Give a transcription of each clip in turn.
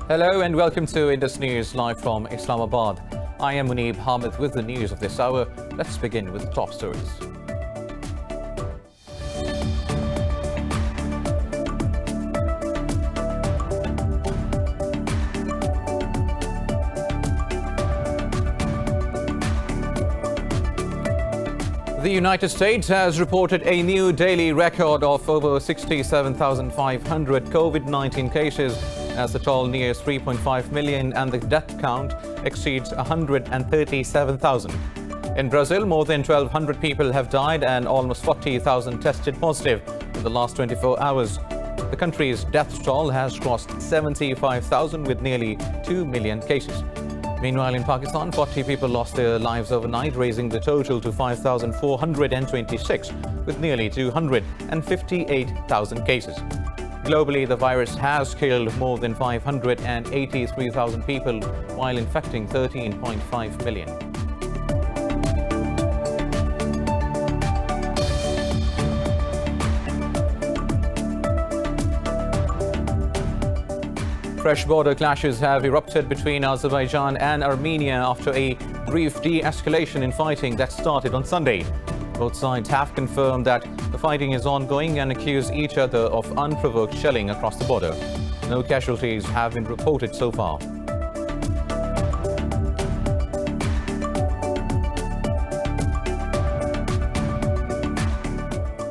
Hello and welcome to Indus News live from Islamabad. I am Muneeb Hamid with the news of this hour. Let's begin with the top stories. The United States has reported a new daily record of over 67,500 COVID-19 cases as the toll nears 3.5 million and the death count exceeds 137,000. In Brazil, more than 1,200 people have died and almost 40,000 tested positive in the last 24 hours. The country's death toll has crossed 75,000 with nearly 2 million cases. Meanwhile, in Pakistan, 40 people lost their lives overnight, raising the total to 5,426, with nearly 258,000 cases. Globally, the virus has killed more than 583,000 people, while infecting 13.5 million. Fresh border clashes have erupted between Azerbaijan and Armenia after a brief de-escalation in fighting that started on Sunday. Both sides have confirmed that the fighting is ongoing and accuse each other of unprovoked shelling across the border. No casualties have been reported so far.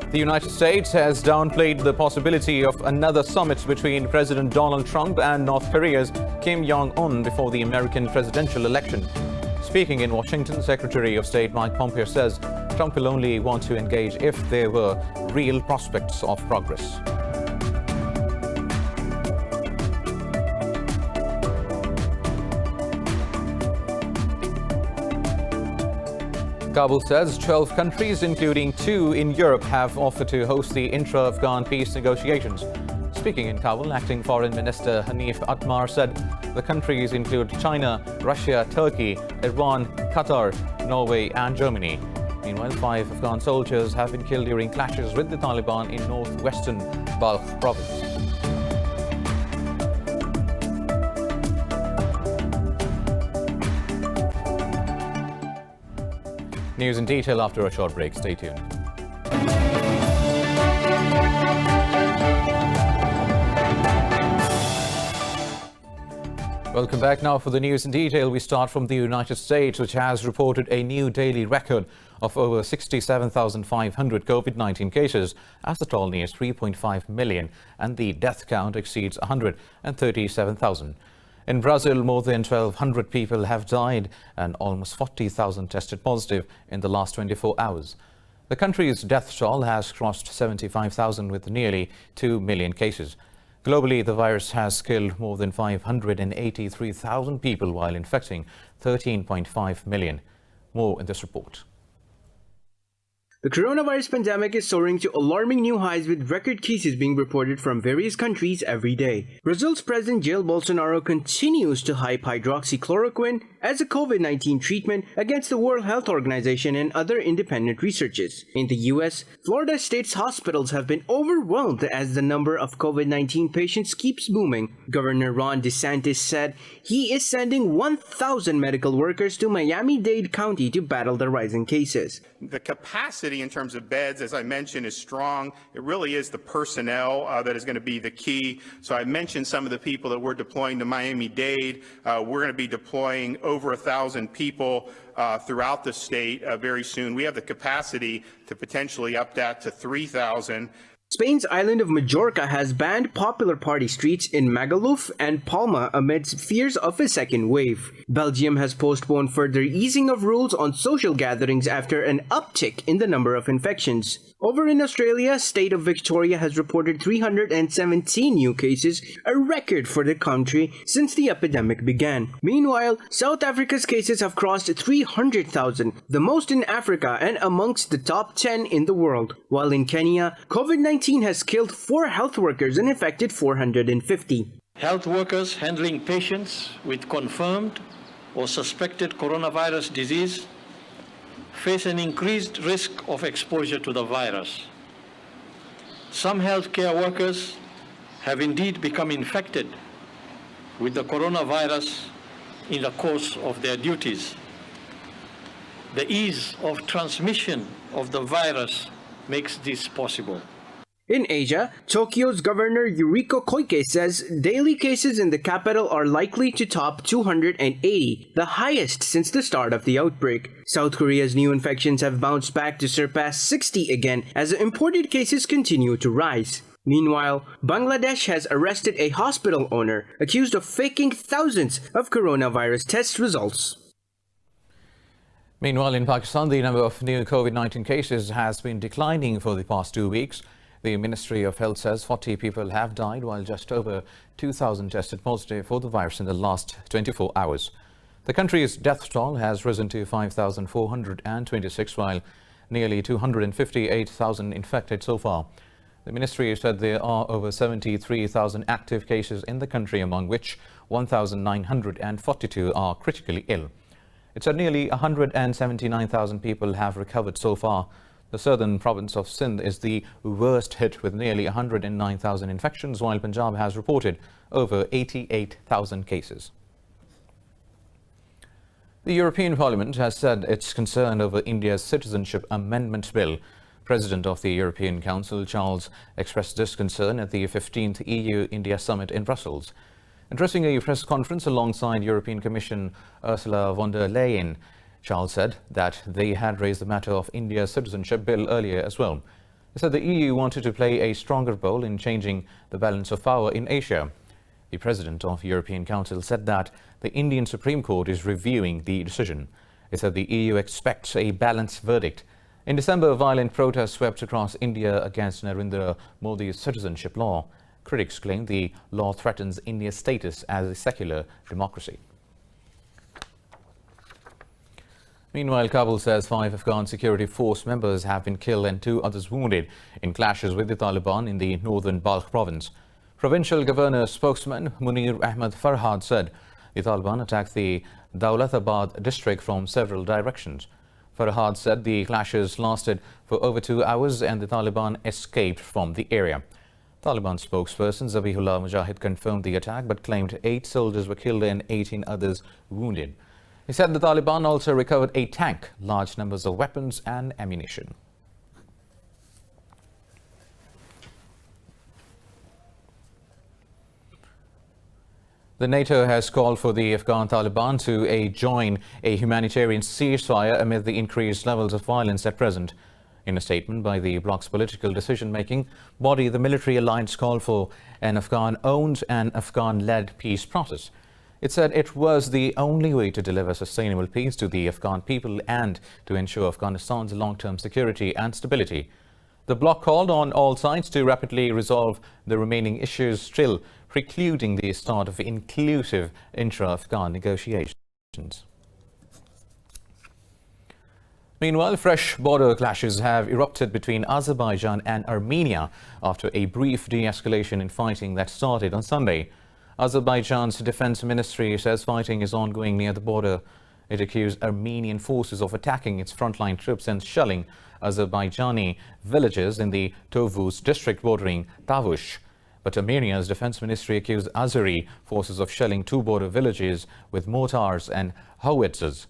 The United States has downplayed the possibility of another summit between President Donald Trump and North Korea's Kim Jong-un before the American presidential election. Speaking in Washington, Secretary of State Mike Pompeo says Trump will only want to engage if there were real prospects of progress. Kabul says 12 countries, including 2 in Europe, have offered to host the intra-Afghan peace negotiations. Speaking in Kabul, Acting Foreign Minister Hanif Atmar said the countries include China, Russia, Turkey, Iran, Qatar, Norway and Germany. Meanwhile, 5 Afghan soldiers have been killed during clashes with the Taliban in northwestern Balkh province. News in detail after a short break. Stay tuned. Welcome back. Now for the news in detail, we start from the United States, which has reported a new daily record of over 67,500 COVID-19 cases as the toll nears 3.5 million and the death count exceeds 137,000. In Brazil, more than 1,200 people have died and almost 40,000 tested positive in the last 24 hours. The country's death toll has crossed 75,000 with nearly 2 million cases. Globally, the virus has killed more than 583,000 people while infecting 13.5 million. More in this report. The coronavirus pandemic is soaring to alarming new highs with record cases being reported from various countries every day. Brazil's President Jair Bolsonaro continues to hype hydroxychloroquine as a COVID-19 treatment against the World Health Organization and other independent researchers. In the US, Florida state's hospitals have been overwhelmed as the number of COVID-19 patients keeps booming. Governor Ron DeSantis said he is sending 1,000 medical workers to Miami-Dade County to battle the rising cases. The capacity in terms of beds, as I mentioned, is strong. It really is the personnel that is going to be the key. So I mentioned some of the people that we're deploying to Miami-Dade. We're going to be deploying over 1,000 people throughout the state very soon. We have the capacity to potentially up that to 3,000. Spain's island of Majorca has banned popular party streets in Magaluf and Palma amidst fears of a second wave. Belgium has postponed further easing of rules on social gatherings after an uptick in the number of infections. Over in Australia, state of Victoria has reported 317 new cases, a record for the country since the epidemic began. Meanwhile, South Africa's cases have crossed 300,000, the most in Africa and amongst the top 10 in the world. While in Kenya, COVID-19 has killed 4 health workers and infected 450. Health workers handling patients with confirmed or suspected coronavirus disease face an increased risk of exposure to the virus. Some healthcare workers have indeed become infected with the coronavirus in the course of their duties. The ease of transmission of the virus makes this possible. In Asia, Tokyo's Governor Yuriko Koike says daily cases in the capital are likely to top 280, the highest since the start of the outbreak. South Korea's new infections have bounced back to surpass 60 again as imported cases continue to rise. Meanwhile, Bangladesh has arrested a hospital owner accused of faking thousands of coronavirus test results. Meanwhile, in Pakistan, the number of new COVID-19 cases has been declining for the past 2 weeks. The Ministry of Health says 40 people have died, while just over 2,000 tested positive for the virus in the last 24 hours. The country's death toll has risen to 5,426, while nearly 258,000 infected so far. The ministry said there are over 73,000 active cases in the country, among which 1,942 are critically ill. It said nearly 179,000 people have recovered so far. The southern province of Sindh is the worst hit with nearly 109,000 infections, while Punjab has reported over 88,000 cases. The European Parliament has said it's concerned over India's Citizenship Amendment Bill. President of the European Council, Charles, expressed this concern at the 15th EU-India Summit in Brussels. Addressing a press conference alongside European Commission Ursula von der Leyen, Charles said that they had raised the matter of India's citizenship bill earlier as well. He said the EU wanted to play a stronger role in changing the balance of power in Asia. The President of the European Council said that the Indian Supreme Court is reviewing the decision. He said the EU expects a balanced verdict. In December, violent protests swept across India against Narendra Modi's citizenship law. Critics claim the law threatens India's status as a secular democracy. Meanwhile, Kabul says 5 Afghan security force members have been killed and 2 others wounded in clashes with the Taliban in the northern Balkh province. Provincial Governor spokesman Munir Ahmed Farhad said the Taliban attacked the Daulatabad district from several directions. Farhad said the clashes lasted for over 2 hours and the Taliban escaped from the area. Taliban spokesperson Zabihullah Mujahid confirmed the attack but claimed 8 soldiers were killed and 18 others wounded. He said the Taliban also recovered a tank, large numbers of weapons and ammunition. The NATO has called for the Afghan Taliban to join a humanitarian ceasefire amid the increased levels of violence at present. In a statement by the bloc's political decision-making body, the military alliance called for an Afghan-owned and Afghan-led peace process. It said it was the only way to deliver sustainable peace to the Afghan people and to ensure Afghanistan's long-term security and stability. The bloc called on all sides to rapidly resolve the remaining issues, still precluding the start of inclusive intra-Afghan negotiations. Meanwhile, fresh border clashes have erupted between Azerbaijan and Armenia after a brief de-escalation in fighting that started on Sunday. Azerbaijan's defense ministry says fighting is ongoing near the border. It accused Armenian forces of attacking its frontline troops and shelling Azerbaijani villages in the Tovuz district bordering Tavush. But Armenia's defense ministry accused Azeri forces of shelling 2 border villages with mortars and howitzers.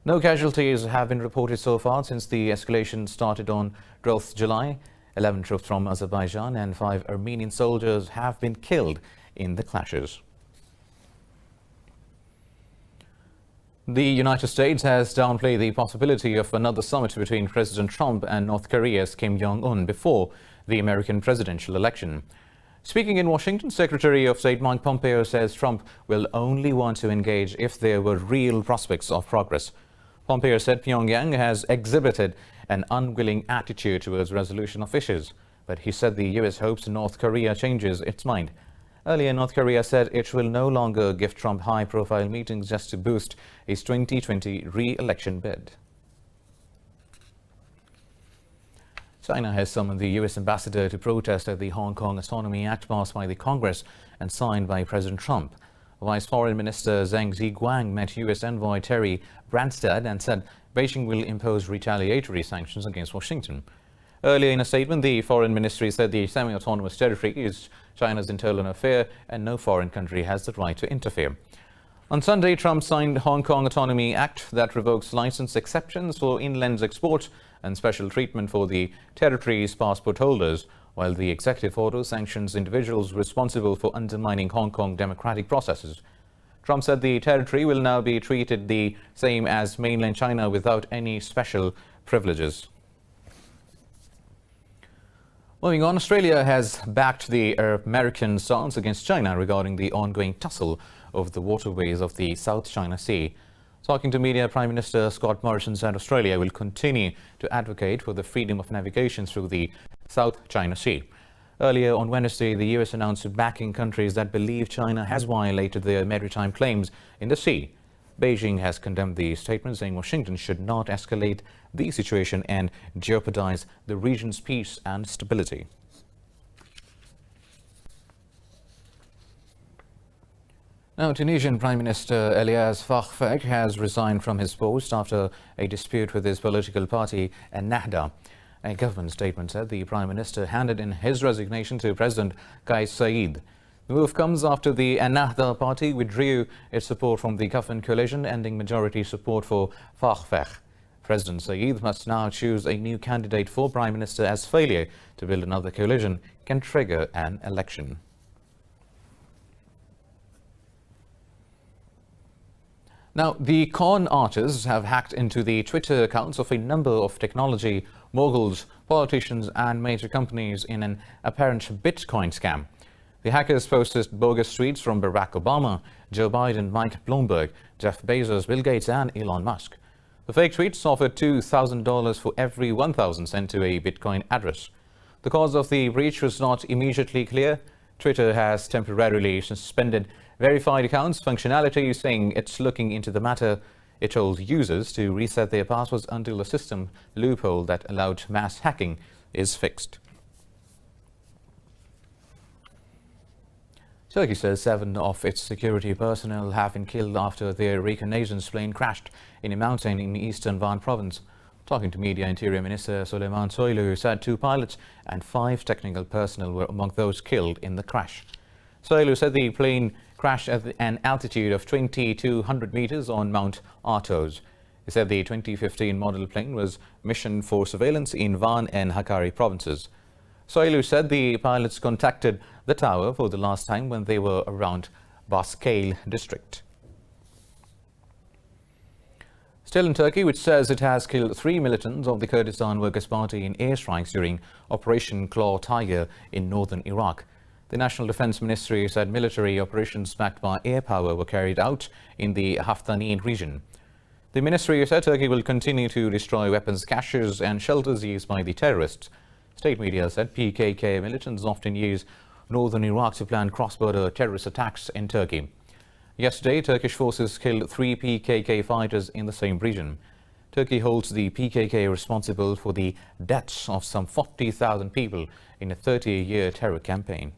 No casualties have been reported so far since the escalation started on 12th July. 11 troops from Azerbaijan and 5 Armenian soldiers have been killed in the clashes. The United States has downplayed the possibility of another summit between President Trump and North Korea's Kim Jong-un before the American presidential election. Speaking in Washington, Secretary of State Mike Pompeo says Trump will only want to engage if there were real prospects of progress. Pompeo said Pyongyang has exhibited an unwilling attitude towards resolution of issues, but he said the U.S. hopes North Korea changes its mind. Earlier, North Korea said it will no longer give Trump high-profile meetings just to boost his 2020 re-election bid. China has summoned the U.S. ambassador to protest at the Hong Kong Autonomy Act passed by the Congress and signed by President Trump. Vice Foreign Minister Zhang Zhiguang met U.S. envoy Terry Branstad and said Beijing will impose retaliatory sanctions against Washington. Earlier in a statement, the Foreign Ministry said the semi-autonomous territory is China's internal affair and no foreign country has the right to interfere. On Sunday, Trump signed Hong Kong Autonomy Act that revokes license exceptions for inland exports and special treatment for the territory's passport holders, while the executive order sanctions individuals responsible for undermining Hong Kong democratic processes. Trump said the territory will now be treated the same as mainland China without any special privileges. Moving on, Australia has backed the American stance against China regarding the ongoing tussle over the waterways of the South China Sea. Talking to media, Prime Minister Scott Morrison said Australia will continue to advocate for the freedom of navigation through the South China Sea. Earlier on Wednesday, the US announced backing countries that believe China has violated their maritime claims in the sea. Beijing has condemned the statement, saying Washington should not escalate the situation and jeopardize the region's peace and stability. Now, Tunisian Prime Minister Elias Fakhfeh has resigned from his post after a dispute with his political party, Ennahda. A government statement said the Prime Minister handed in his resignation to President Kais Saied. The move comes after the Ennahda party withdrew its support from the government coalition, ending majority support for Fakhfeh. President Saied must now choose a new candidate for Prime Minister, as failure to build another coalition can trigger an election. Now, the con artists have hacked into the Twitter accounts of a number of technology moguls, politicians and major companies in an apparent Bitcoin scam. The hackers posted bogus tweets from Barack Obama, Joe Biden, Mike Bloomberg, Jeff Bezos, Bill Gates and Elon Musk. The fake tweets offered $2,000 for every 1,000 sent to a Bitcoin address. The cause of the breach was not immediately clear. Twitter has temporarily suspended verified accounts functionality, saying it's looking into the matter. It told users to reset their passwords until the system loophole that allowed mass hacking is fixed. Turkey says 7 of its security personnel have been killed after their reconnaissance plane crashed in a mountain in eastern Van province. Talking to media, Interior Minister Süleyman Soylu said 2 pilots and 5 technical personnel were among those killed in the crash. Soylu said the plane crashed at an altitude of 2,200 meters on Mount Athos. He said the 2015 model plane was missioned for surveillance in Van and Hakkari provinces. Soylu said the pilots contacted the tower for the last time when they were around Baskale district. Still in Turkey, which says it has killed 3 militants of the Kurdistan Workers' Party in airstrikes during Operation Claw Tiger in northern Iraq. The National Defense Ministry said military operations backed by air power were carried out in the Haftanine region. The ministry said Turkey will continue to destroy weapons caches and shelters used by the terrorists. State media said PKK militants often use northern Iraq to plan cross-border terrorist attacks in Turkey. Yesterday, Turkish forces killed 3 PKK fighters in the same region. Turkey holds the PKK responsible for the deaths of some 40,000 people in a 30-year terror campaign.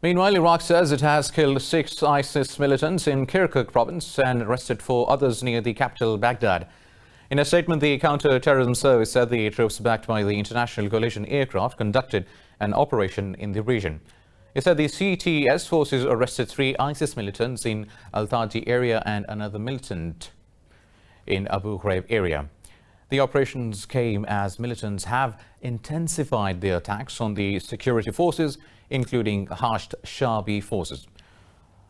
Meanwhile, Iraq says it has killed 6 ISIS militants in Kirkuk province and arrested 4 others near the capital, Baghdad. In a statement, the counter-terrorism service said the troops backed by the international coalition aircraft conducted an operation in the region. It said the CTS forces arrested 3 ISIS militants in Al-Taji area and another militant in Abu Ghraib area. The operations came as militants have intensified their attacks on the security forces, including Hashd Shabi forces.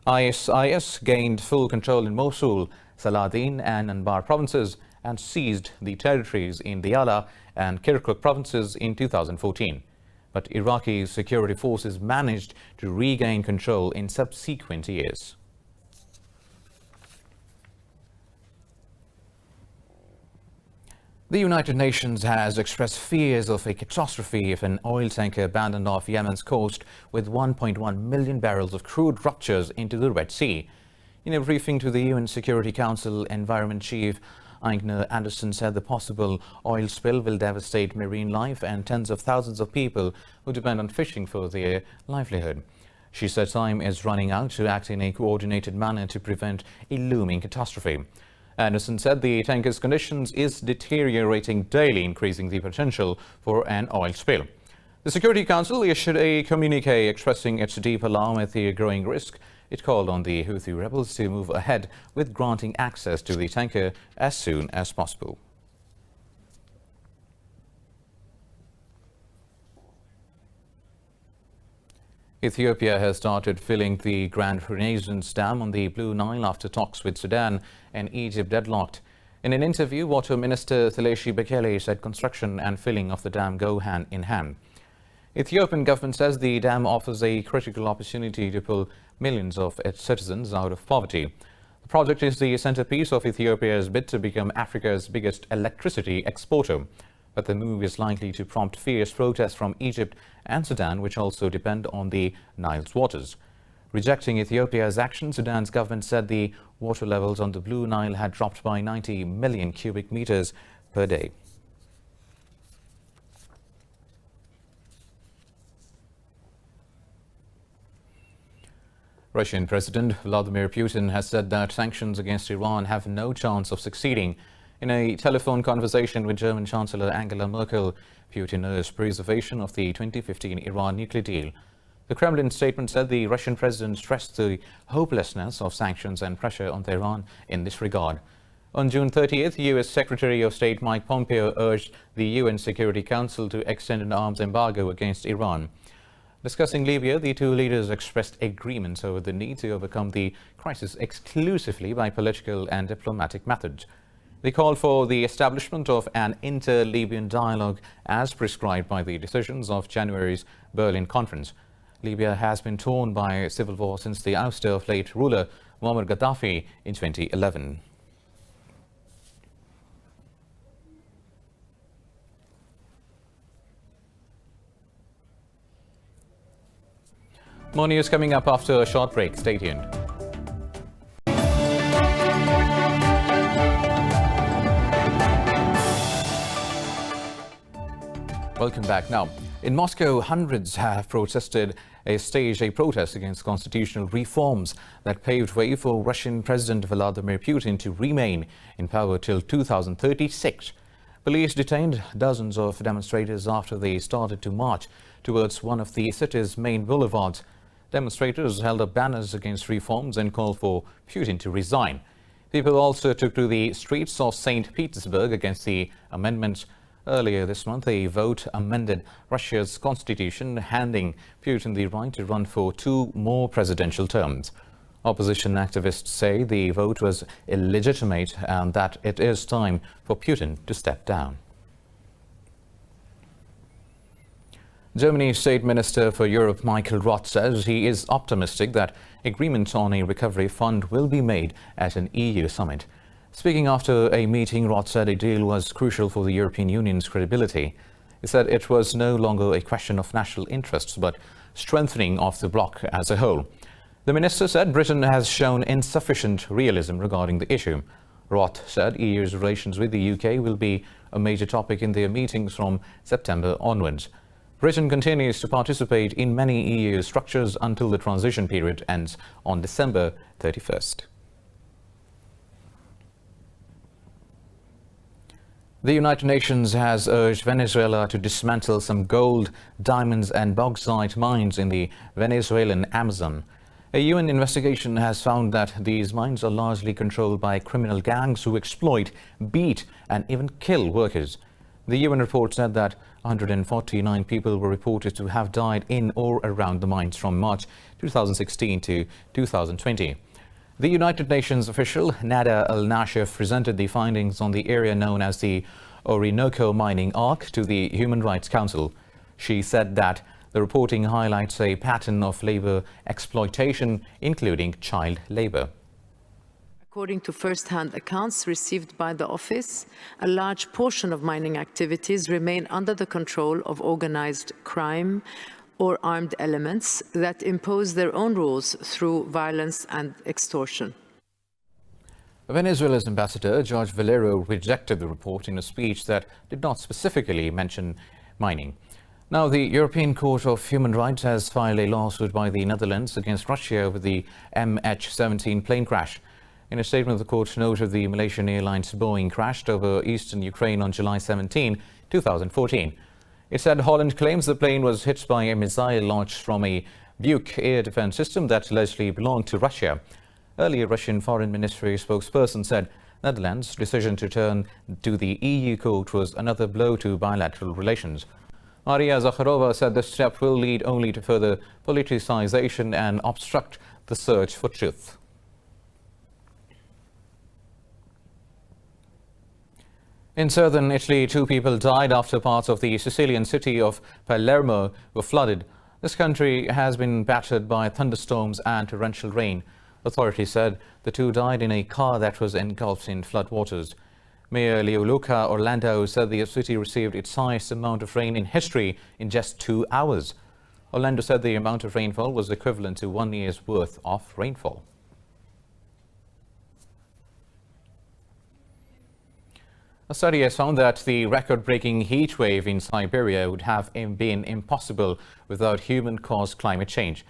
ISIS gained full control in Mosul, Saladin and Anbar provinces and seized the territories in Diyala and Kirkuk provinces in 2014. But Iraqi security forces managed to regain control in subsequent years. The United Nations has expressed fears of a catastrophe if an oil tanker abandoned off Yemen's coast with 1.1 million barrels of crude ruptures into the Red Sea. In a briefing to the UN Security Council, Environment Chief Eichner Anderson said the possible oil spill will devastate marine life and tens of thousands of people who depend on fishing for their livelihood. She said time is running out to act in a coordinated manner to prevent a looming catastrophe. Anderson said the tanker's conditions is deteriorating daily, increasing the potential for an oil spill. The Security Council issued a communique expressing its deep alarm at the growing risk. It called on the Houthi rebels to move ahead with granting access to the tanker as soon as possible. Ethiopia has started filling the Grand Renaissance Dam on the Blue Nile after talks with Sudan and Egypt deadlocked. In an interview, Water Minister Theleshie Bekele said construction and filling of the dam go hand in hand. Ethiopian government says the dam offers a critical opportunity to pull millions of its citizens out of poverty. The project is the centerpiece of Ethiopia's bid to become Africa's biggest electricity exporter. But the move is likely to prompt fierce protests from Egypt and Sudan, which also depend on the Nile's waters. Rejecting Ethiopia's action, Sudan's government said the water levels on the Blue Nile had dropped by 90 million cubic meters per day. Russian President Vladimir Putin has said that sanctions against Iran have no chance of succeeding. In a telephone conversation with German Chancellor Angela Merkel, Putin urged preservation of the 2015 Iran nuclear deal. The Kremlin statement said the Russian president stressed the hopelessness of sanctions and pressure on Tehran in this regard. On June 30th, U.S. Secretary of State Mike Pompeo urged the UN Security Council to extend an arms embargo against Iran. Discussing Libya, the two leaders expressed agreement over the need to overcome the crisis exclusively by political and diplomatic methods. They called for the establishment of an inter-Libyan dialogue as prescribed by the decisions of January's Berlin conference. Libya has been torn by civil war since the ouster of late ruler Muammar Gaddafi in 2011. More news coming up after a short break. Stay tuned. Welcome back. Now, in Moscow, hundreds have staged a protest against constitutional reforms that paved way for Russian President Vladimir Putin to remain in power till 2036. Police detained dozens of demonstrators after they started to march towards one of the city's main boulevards. Demonstrators held up banners against reforms and called for Putin to resign. People also took to the streets of St. Petersburg against the amendments. Earlier this month, a vote amended Russia's constitution, handing Putin the right to run for 2 more presidential terms. Opposition activists say the vote was illegitimate and that it is time for Putin to step down. Germany's State Minister for Europe, Michael Roth, says he is optimistic that agreement on a recovery fund will be made at an EU summit. Speaking after a meeting, Roth said a deal was crucial for the European Union's credibility. He said it was no longer a question of national interests, but strengthening of the bloc as a whole. The minister said Britain has shown insufficient realism regarding the issue. Roth said EU's relations with the UK will be a major topic in their meetings from September onwards. Britain continues to participate in many EU structures until the transition period ends on December 31st. The United Nations has urged Venezuela to dismantle some gold, diamonds and bauxite mines in the Venezuelan Amazon. A UN investigation has found that these mines are largely controlled by criminal gangs who exploit, beat and even kill workers. The UN report said that 149 people were reported to have died in or around the mines from March 2016 to 2020. The United Nations official Nada Al-Nashif presented the findings on the area known as the Orinoco Mining Arc to the Human Rights Council. She said that the reporting highlights a pattern of labor exploitation, including child labor. According to first-hand accounts received by the office, a large portion of mining activities remain under the control of organized crime or armed elements that impose their own rules through violence and extortion. Venezuela's ambassador, George Valero, rejected the report in a speech that did not specifically mention mining. Now, the European Court of Human Rights has filed a lawsuit by the Netherlands against Russia over the MH17 plane crash. In a statement, the court noted the Malaysian Airlines Boeing crashed over eastern Ukraine on July 17, 2014. It said Holland claims the plane was hit by a missile launched from a Buk air defense system that allegedly belonged to Russia. Earlier, Russian Foreign Ministry spokesperson said Netherlands' decision to turn to the EU court was another blow to bilateral relations. Maria Zakharova said this step will lead only to further politicization and obstruct the search for truth. In southern Italy, 2 people died after parts of the Sicilian city of Palermo were flooded. This country has been battered by thunderstorms and torrential rain. Authorities said the 2 died in a car that was engulfed in floodwaters. Mayor Leoluca Orlando said the city received its highest amount of rain in history in just 2 hours. Orlando said the amount of rainfall was equivalent to 1 year's worth of rainfall. A study has found that the record-breaking heat wave in Siberia would have been impossible without human-caused climate change.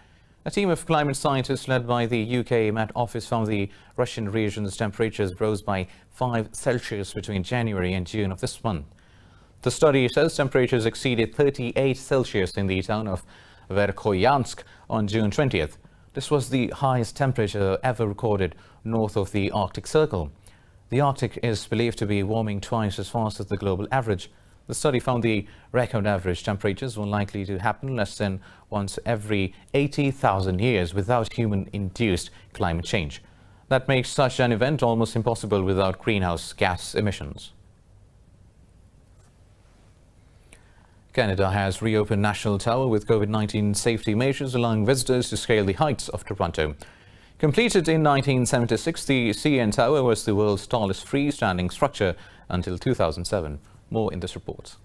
A team of climate scientists led by the UK Met Office found the Russian region's temperatures rose by 5 Celsius between January and June of this month. The study says temperatures exceeded 38 Celsius in the town of Verkhoyansk on June 20th. This was the highest temperature ever recorded north of the Arctic Circle. The Arctic is believed to be warming twice as fast as the global average. The study found the record average temperatures were likely to happen less than once every 80,000 years without human-induced climate change. That makes such an event almost impossible without greenhouse gas emissions. Canada has reopened National Tower with COVID-19 safety measures, allowing visitors to scale the heights of Toronto. Completed in 1976, the CN Tower was the world's tallest freestanding structure until 2007. More in this report.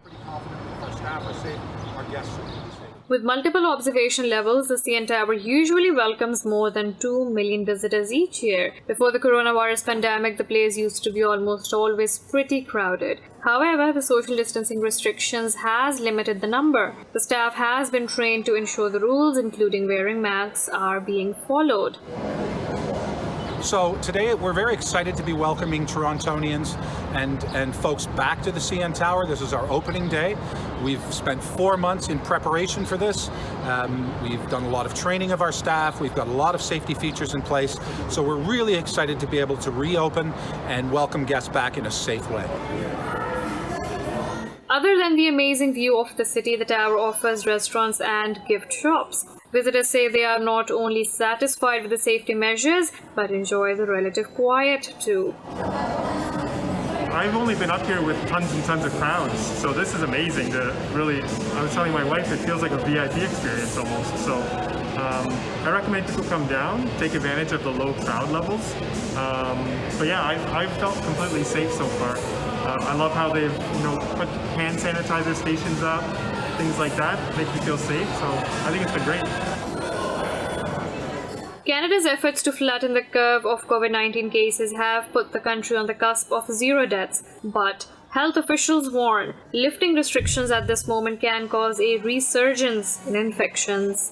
Pretty confident that our staff are safe, our guests are safe. With multiple observation levels, the CN Tower usually welcomes more than 2 million visitors each year. Before the coronavirus pandemic, the place used to be almost always pretty crowded. However, the social distancing restrictions has limited the number. The staff has been trained to ensure the rules, including wearing masks, are being followed. So today we're very excited to be welcoming Torontonians and folks back to the CN Tower. This is our opening day. We've spent 4 months in preparation for this. We've done a lot of training of our staff. We've got a lot of safety features in place. So we're really excited to be able to reopen and welcome guests back in a safe way. Other than the amazing view of the city, the tower offers restaurants and gift shops. Visitors say they are not only satisfied with the safety measures, but enjoy the relative quiet too. I've only been up here with tons and tons of crowds, so this is amazing to really, I was telling my wife, it feels like a VIP experience almost. So I recommend people come down, take advantage of the low crowd levels. But yeah, I've felt completely safe so far. I love how they've put hand sanitizer stations up, things like that, make you feel safe. So I think it's been great. Canada's efforts to flatten the curve of COVID-19 cases have put the country on the cusp of 0 deaths. But health officials warn lifting restrictions at this moment can cause a resurgence in infections.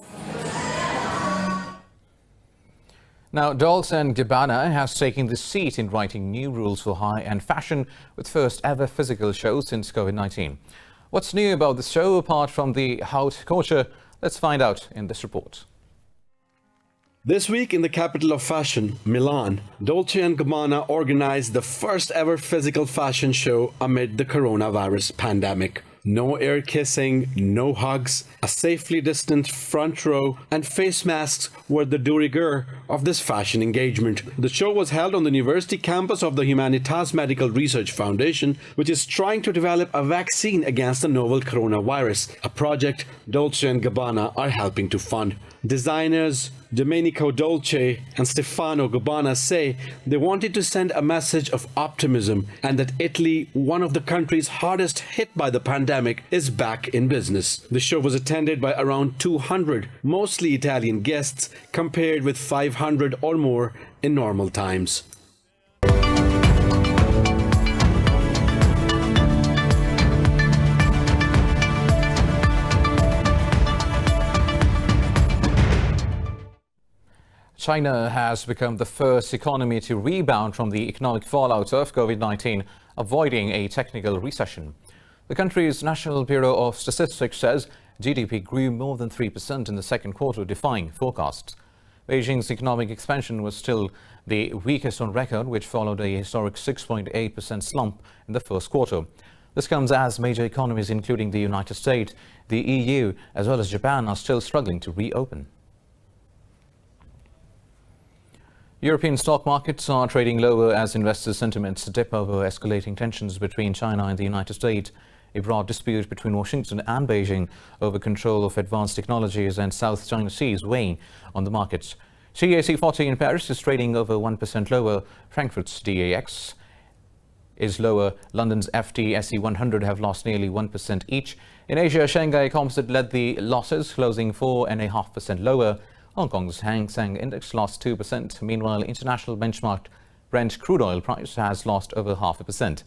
Now, Dolce Gabbanas has taken the seat in writing new rules for high-end fashion with first ever physical show since COVID-19. What's new about the show apart from the haute couture? Let's find out in this report. This week in the capital of fashion, Milan, Dolce & Gabbana organized the first ever physical fashion show amid the coronavirus pandemic. No air kissing, no hugs, a safely distant front row, and face masks were the de rigueur of this fashion engagement. The show was held on the university campus of the Humanitarian Medical Research Foundation, which is trying to develop a vaccine against the novel coronavirus, a project Dolce & Gabbana are helping to fund. Designers Domenico Dolce and Stefano Gabbana say they wanted to send a message of optimism and that Italy, one of the countries hardest hit by the pandemic, is back in business. The show was attended by around 200, mostly Italian guests, compared with 500 or more in normal times. China has become the first economy to rebound from the economic fallout of COVID-19, avoiding a technical recession. The country's National Bureau of Statistics says GDP grew more than 3% in the second quarter, defying forecasts. Beijing's economic expansion was still the weakest on record, which followed a historic 6.8% slump in the first quarter. This comes as major economies, including the United States, the EU, as well as Japan, are still struggling to reopen. European stock markets are trading lower as investors' sentiments dip over escalating tensions between China and the United States. A broad dispute between Washington and Beijing over control of advanced technologies and South China Sea is weighing on the markets. CAC 40 in Paris is trading over 1% lower. Frankfurt's DAX is lower. London's FTSE 100 have lost nearly 1% each. In Asia, Shanghai Composite led the losses, closing 4.5% lower. Hong Kong's Hang Seng Index lost 2%. Meanwhile, international benchmark Brent crude oil price has lost over 0.5%.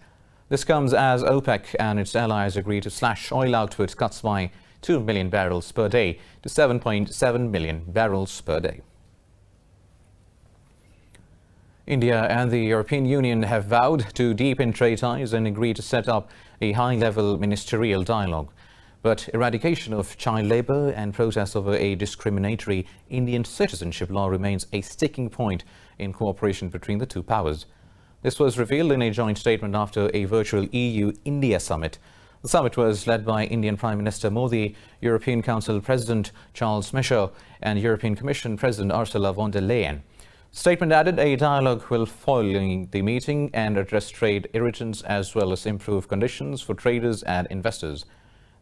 This comes as OPEC and its allies agree to slash oil output cuts by 2 million barrels per day to 7.7 million barrels per day. India and the European Union have vowed to deepen trade ties and agreed to set up a high-level ministerial dialogue. But eradication of child labour and protests over a discriminatory Indian citizenship law remains a sticking point in cooperation between the two powers. This was revealed in a joint statement after a virtual EU-India summit. The summit was led by Indian Prime Minister Modi, European Council President Charles Michel, and European Commission President Ursula von der Leyen. The statement added a dialogue will following the meeting and address trade irritants as well as improve conditions for traders and investors.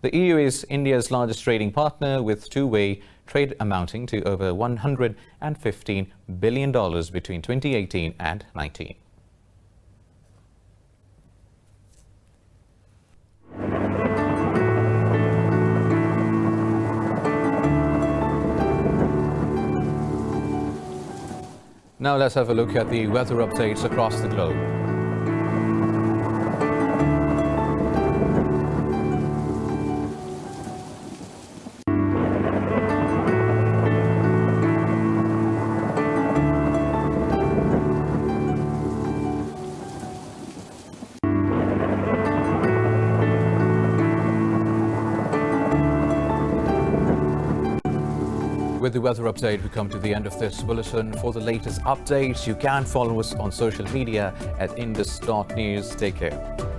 The EU is India's largest trading partner, with two-way trade amounting to over $115 billion between 2018 and 2019. Now let's have a look at the weather updates across the globe. With the weather update, we come to the end of this bulletin. For the latest updates, you can follow us on social media at indus.news. Take care.